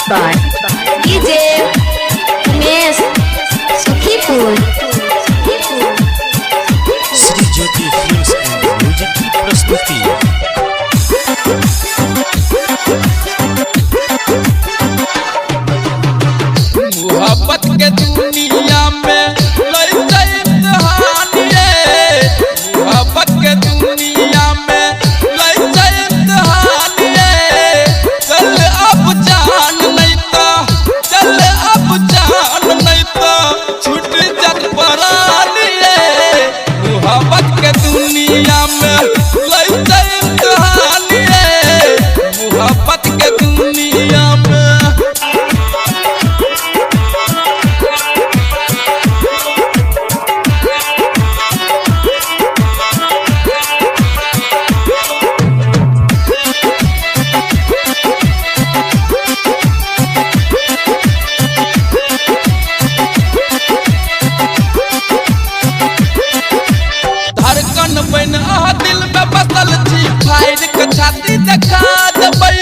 by DJ Umesh Sukhipur. Shri Jyoti films and music की प्रस्तुति। मोहब्बत के दुनिया में लइका इम्तिहान ये, मोहब्बत के दुनिया में लइका इम्तिहान ये। चल अब जान नहीं तो, चल अब जान नहीं तो छूट जग परान ये। मोहब्बत के दुनिया में लइका इम्तिहान ये, मोहब्बत के दुनिया में। धड़कन बन दिल में बसल छी, फायर के छाती देखा देबै।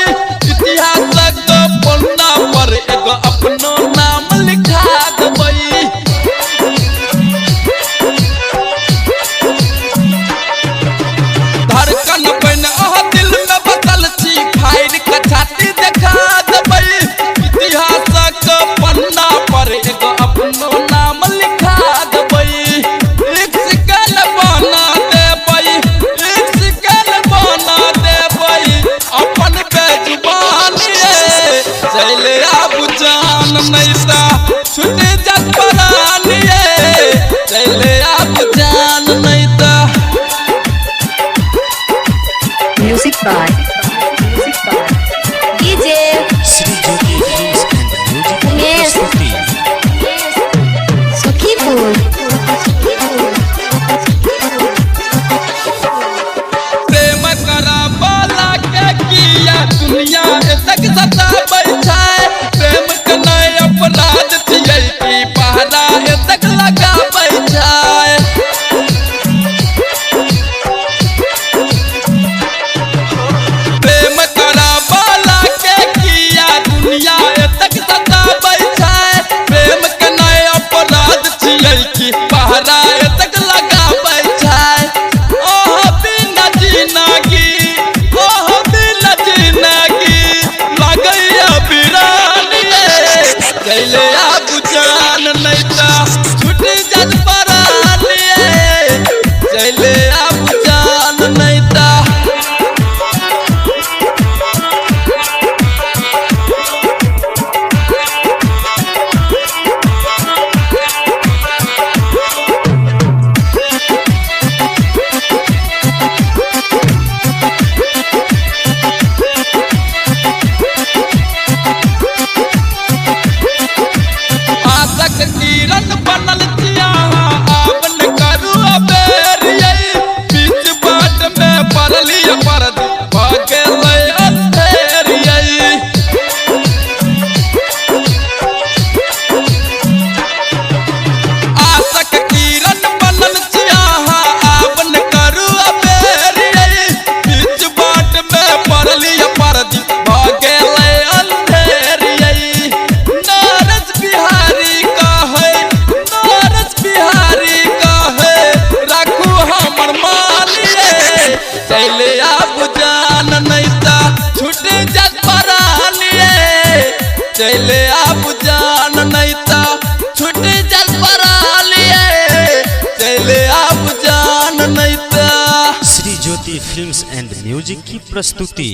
इतिहास के पन्ना पर एगो अपनो नाम लिखा देबै। धड़कन बन दिल में बसल छी, फायर के छाती देखा देबै। इतिहास के पन्ना पर एगो अपनो नाम लिखा देबै। चले अब जान नहीं तो छूट जग परान ये, चले अब जान नहीं तो। Music by DJ Shri Jyoti films and music की Umesh प्रस्तुति। Sukhipur. प्रेम करा बाला के किया दुनिया तक सताबै छै। प्रेम के नय अपराध छियै कि पहरा तक लगाबै छै। प्रेम करा बाला के किया दुनिया तक सताबै छै। प्रेम के नय अपराध छियै कि पहरा तक लगाबै छै। ओह बिना जिंदगी, ओह बिना जिंदगी लगैया बिरान ये। चले अब जान नहीं तो छूट जग परान ये, चले अब जान नहीं तो। आशक किरण बनल छिया आवन करू अबेर ये। बीच बाट में पड़ली परद भ गेलै अंधेर ये। आशक किरण बनल छिया आवन करू अबेर ये। बीच बाट में पड़ली परद भ गेलै अंधेर ये। नारद बिहारी कहे, नारद बिहारी कहे राखू हमर मान ये। चले अब जान नहीं तो छूट जग परान ये, चले अब जान नहीं तो छूट जग परान ये, चले अब जान नहीं तो। Shri Jyoti films and music की प्रस्तुति।